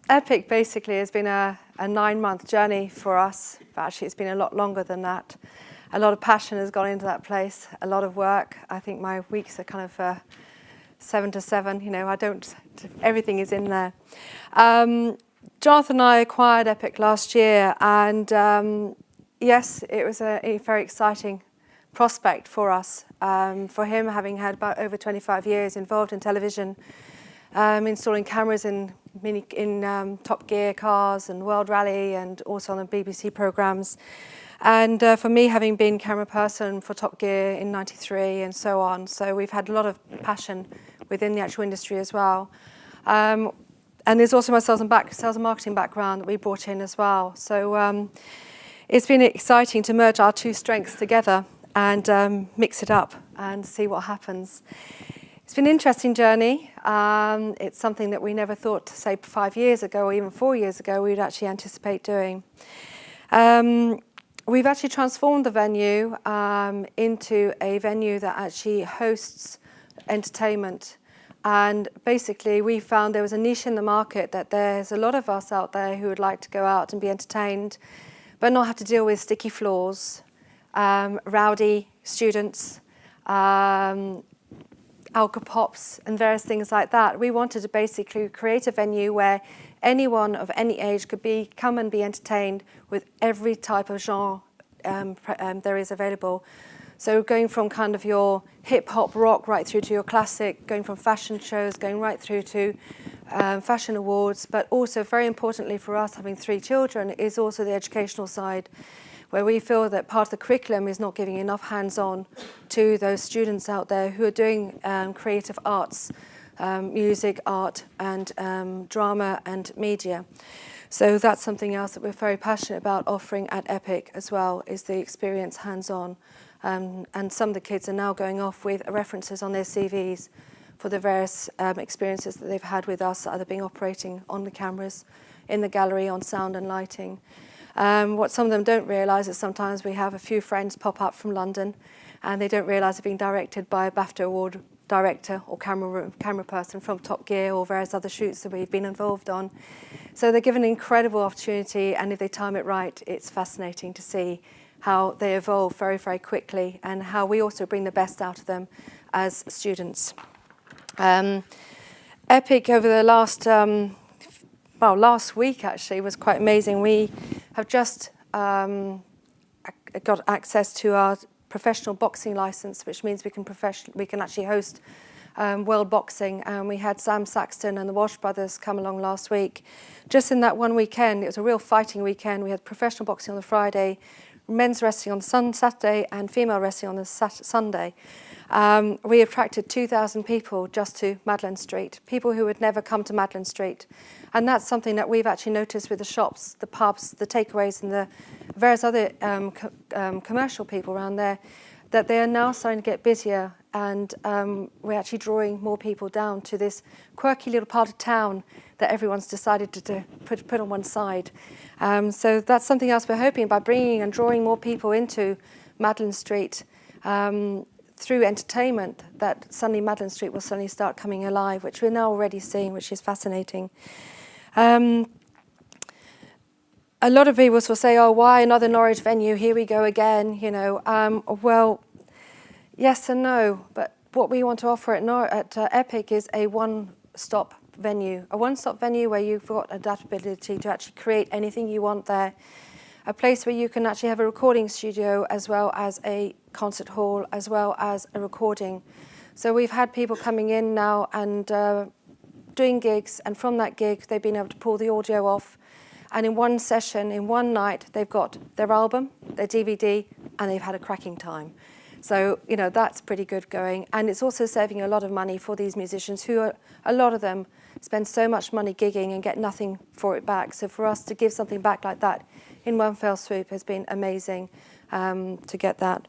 Epic basically has been a 9-month journey for us, but actually it's been a lot longer than that. A lot of passion has gone into that place, a lot of work. I think my weeks are kind of 7 to 7, you know, everything is in there. Jonathan and I acquired Epic last year, and yes, it was a very exciting prospect for us. For him, having had about over 25 years involved in television, installing cameras in Top Gear cars and World Rally and also on the BBC programmes. And for me, having been camera person for Top Gear in '93 and so on, so we've had a lot of passion within the actual industry as well. And there's also my sales and marketing background that we brought in as well. So it's been exciting to merge our two strengths together and mix it up and see what happens. It's been an interesting journey. It's something that we never thought, say, 5 years ago or even 4 years ago, we'd actually anticipate doing. We've actually transformed the venue into a venue that actually hosts entertainment. And basically, we found there was a niche in the market, that there's a lot of us out there who would like to go out and be entertained, but not have to deal with sticky floors, rowdy students, alcopops and various things like that. We wanted to basically create a venue where anyone of any age could come and be entertained with every type of genre there is available. So going from kind of your hip-hop rock right through to your classic, going from fashion shows, going right through to fashion awards, but also very importantly for us, having 3 children, is also the educational side, where we feel that part of the curriculum is not giving enough hands-on to those students out there who are doing creative arts, music, art, and drama and media. So that's something else that we're very passionate about offering at Epic as well, is the experience hands-on. And some of the kids are now going off with references on their CVs for the various experiences that they've had with us, either being operating on the cameras, in the gallery, on sound and lighting. What some of them don't realise is sometimes we have a few friends pop up from London and they don't realise they're being directed by a BAFTA award director or camera person from Top Gear or various other shoots that we've been involved on. So they're given an incredible opportunity, and if they time it right, it's fascinating to see how they evolve very, very quickly and how we also bring the best out of them as students. Epic over the last week actually was quite amazing. We have just got access to our professional boxing license, which means we can actually host world boxing. And we had Sam Saxton and the Walsh brothers come along last week. Just in that one weekend, it was a real fighting weekend. We had professional boxing on the Friday, men's wrestling on the Saturday, and female wrestling on the Sunday. We attracted 2,000 people just to Madeleine Street, people who would never come to Madeleine Street. And that's something that we've actually noticed with the shops, the pubs, the takeaways, and the various other commercial people around there, that they are now starting to get busier, and we're actually drawing more people down to this quirky little part of town that everyone's decided to put on one side. So that's something else we're hoping, by bringing and drawing more people into Madeleine Street through entertainment, that suddenly Madeleine Street will suddenly start coming alive, which we're now already seeing, which is fascinating. A lot of people will say, oh, why another Norwich venue? Here we go again, you know. Well, yes and no, but what we want to offer at Epic is a one-stop venue, where you've got adaptability to actually create anything you want there, a place where you can actually have a recording studio as well as a concert hall, as well as a recording. So we've had people coming in now and doing gigs, and from that gig they've been able to pull the audio off, and in one session, in one night, they've got their album, their DVD, and they've had a cracking time. So, you know, that's pretty good going. And it's also saving a lot of money for these musicians who a lot of them spend so much money gigging and get nothing for it back. So for us to give something back like that in one fell swoop has been amazing to get that.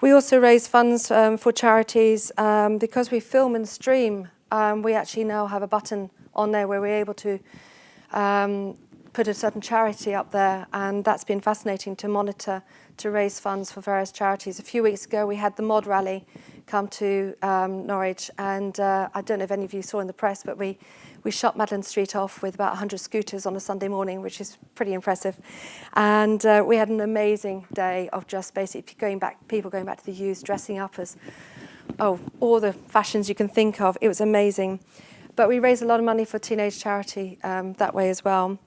We also raise funds for charities. Because we film and stream, we actually now have a button on there where we're able to put a certain charity up there, and that's been fascinating to monitor, to raise funds for various charities. A few weeks ago we had the Mod Rally come to Norwich, and I don't know if any of you saw in the press, but we We shut Madeline Street off with about 100 scooters on a Sunday morning, which is pretty impressive. And we had an amazing day of just basically people going back to the U's, dressing up as, all the fashions you can think of. It was amazing. But we raised a lot of money for teenage charity that way as well.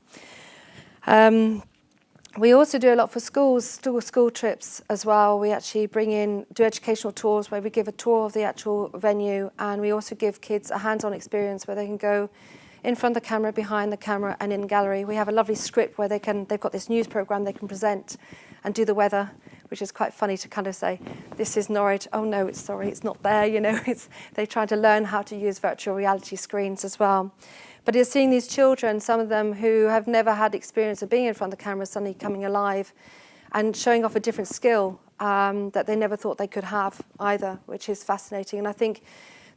We also do a lot for schools, school trips as well. We actually do educational tours where we give a tour of the actual venue, and we also give kids a hands-on experience where they can go in front of the camera, behind the camera, and in gallery. We have a lovely script where they've got this news program they can present and do the weather, which is quite funny to kind of say, this is Norwich, oh no, it's not there, they're trying to learn how to use virtual reality screens as well. But it's seeing these children, some of them who have never had experience of being in front of the camera, suddenly coming alive and showing off a different skill that they never thought they could have either, which is fascinating. And I think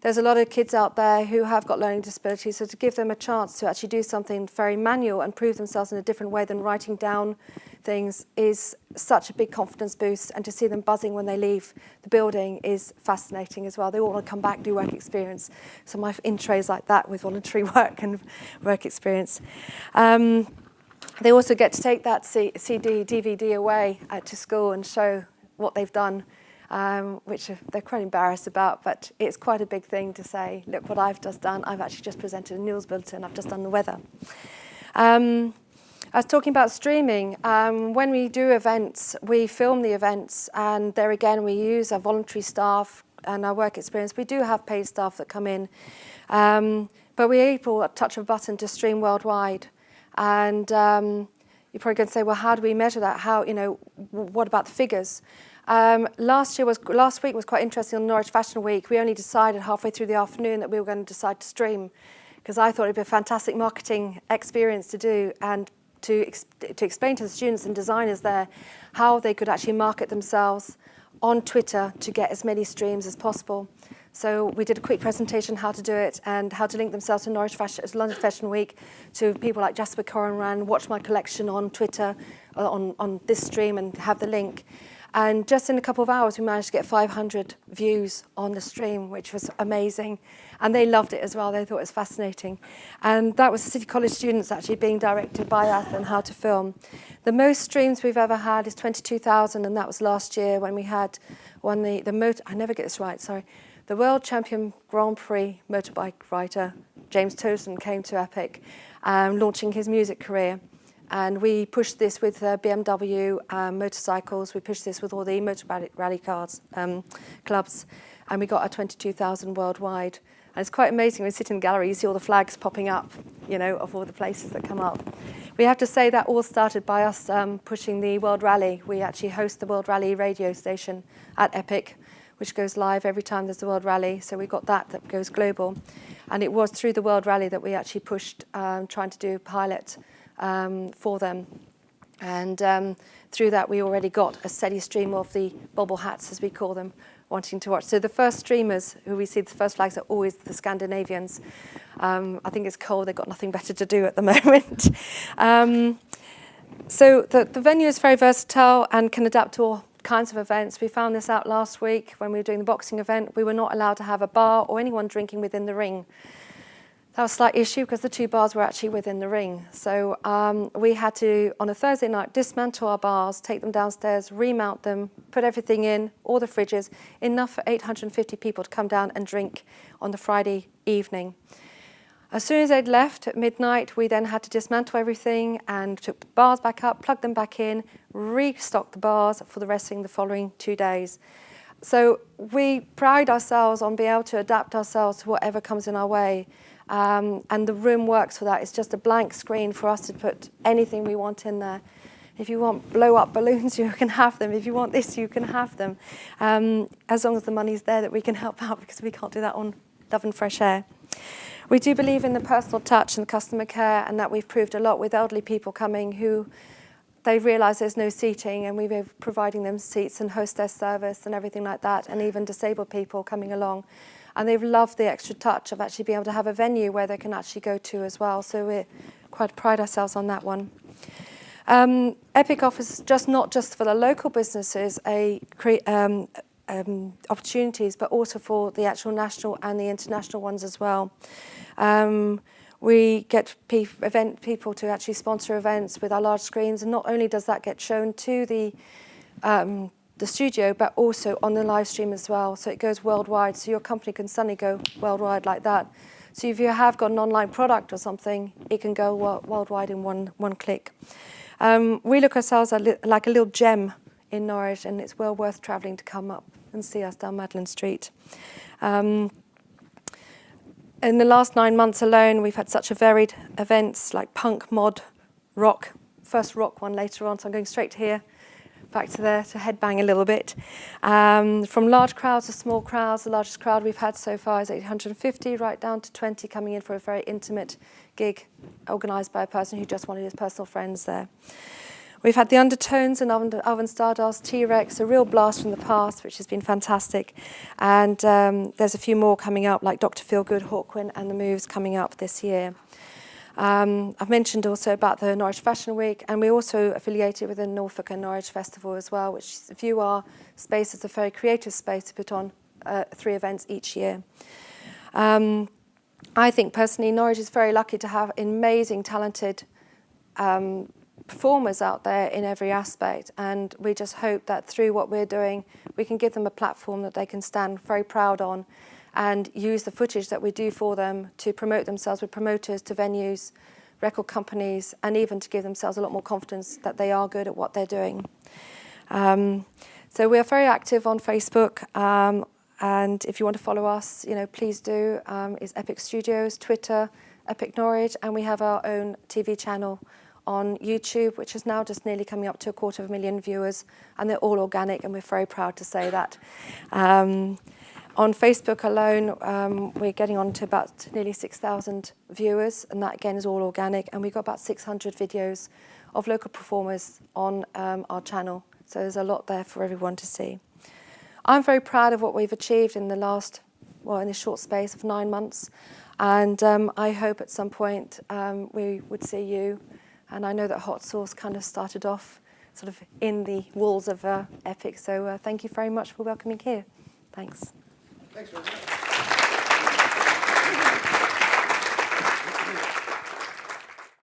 there's a lot of kids out there who have got learning disabilities, so to give them a chance to actually do something very manual and prove themselves in a different way than writing down things is such a big confidence boost, and to see them buzzing when they leave the building is fascinating as well. They all want to come back, do work experience. So my intro is like that with voluntary work and work experience. They also get to take that CD, DVD away to school and show what they've done, which they're quite embarrassed about, but it's quite a big thing to say, look what I've just done. I've actually just presented a news bulletin. I've just done the weather. I was talking about streaming. When we do events, we film the events, and there again we use our voluntary staff and our work experience. We do have paid staff that come in, but we're able, at touch of a button, to stream worldwide. And you're probably going to say, well, how do we measure that? What about the figures? Last week was quite interesting on Norwich Fashion Week. We only decided halfway through the afternoon that we were going to decide to stream, because I thought it'd be a fantastic marketing experience to do, and to explain to the students and designers there how they could actually market themselves on Twitter to get as many streams as possible. So we did a quick presentation how to do it and how to link themselves to London Fashion Week, to people like Jasper Corenran, watch my collection on Twitter on this stream and have the link. And just in a couple of hours, we managed to get 500 views on the stream, which was amazing. And they loved it as well. They thought it was fascinating. And that was the City College students actually being directed by us on how to film. The most streams we've ever had is 22,000, and that was last year when we had I never get this right, sorry. The world champion Grand Prix motorbike rider, James Tosin, came to Epic, launching his music career. And we pushed this with BMW motorcycles. We pushed this with all the motor rally cars clubs, and we got our 22,000 worldwide. And it's quite amazing when you sit in the gallery, you see all the flags popping up, of all the places that come up. We have to say that all started by us pushing the World Rally. We actually host the World Rally radio station at Epic, which goes live every time there's the World Rally. So we got that goes global. And it was through the World Rally that we actually pushed trying to do a pilot for them. And through that, we already got a steady stream of the bobble hats, as we call them, wanting to watch. So the first streamers who we see, the first flags, are always the Scandinavians. I think it's cold. They've got nothing better to do at the moment. So the venue is very versatile and can adapt to all kinds of events. We found this out last week when we were doing the boxing event. We were not allowed to have a bar or anyone drinking within the ring. That was a slight issue because the two bars were actually within the ring. So we had to, on a Thursday night, dismantle our bars, take them downstairs, remount them, put everything in, all the fridges, enough for 850 people to come down and drink on the Friday evening. As soon as they'd left at midnight, we then had to dismantle everything and took the bars back up, plugged them back in, restocked the bars for the resting the following 2 days. So we pride ourselves on being able to adapt ourselves to whatever comes in our way. And the room works for that. It's just a blank screen for us to put anything we want in there. If you want blow-up balloons, you can have them. If you want this, you can have them. As long as the money's there that we can help out, because we can't do that on Love and Fresh Air. We do believe in the personal touch and customer care, and that we've proved a lot with elderly people coming who they realise there's no seating, and we've been providing them seats and hostess service and everything like that, and even disabled people coming along. And they've loved the extra touch of actually being able to have a venue where they can actually go to as well. So we quite pride ourselves on that one. Epic offers not just for the local businesses opportunities, but also for the actual national and the international ones as well. We get people to actually sponsor events with our large screens, and not only does that get shown to the studio, but also on the live stream as well. So it goes worldwide, so your company can suddenly go worldwide like that. So if you have got an online product or something, it can go worldwide in one click. We look ourselves like a little gem in Norwich, and it's well worth travelling to come up and see us down Madeline Street. In the last 9 months alone, we've had such a varied events like punk, mod, rock. First rock one later on, so I'm going straight to here, back to there to headbang a little bit. From large crowds to small crowds, the largest crowd we've had so far is 850, right down to 20 coming in for a very intimate gig organised by a person who just wanted his personal friends there. We've had the Undertones and Oven Stardust, T-Rex, a real blast from the past, which has been fantastic. And there's a few more coming up, like Dr. Feelgood, Hawkwind, and The Moves coming up this year. I've mentioned also about the Norwich Fashion Week, and we're also affiliated with the Norfolk and Norwich Festival as well, which view our space as a very creative space to put on 3 events each year. I think personally Norwich is very lucky to have amazing, talented performers out there in every aspect, and we just hope that through what we're doing we can give them a platform that they can stand very proud on and use the footage that we do for them to promote themselves with promoters, to venues, record companies, and even to give themselves a lot more confidence that they are good at what they're doing. So we are very active on Facebook, and if you want to follow us, please do. It's Epic Studios, Twitter, Epic Norwich, and we have our own TV channel on YouTube, which is now just nearly coming up to 250,000 viewers, and they're all organic, and we're very proud to say that. On Facebook alone, we're getting on to about nearly 6,000 viewers, and that again is all organic, and we've got about 600 videos of local performers on our channel, so there's a lot there for everyone to see. I'm very proud of what we've achieved in the last, in this short space of 9 months, and I hope at some point we would see you. And I know that Hot Sauce kind of started off sort of in the walls of Epic. So thank you very much for welcoming here. Thanks. Thanks very much.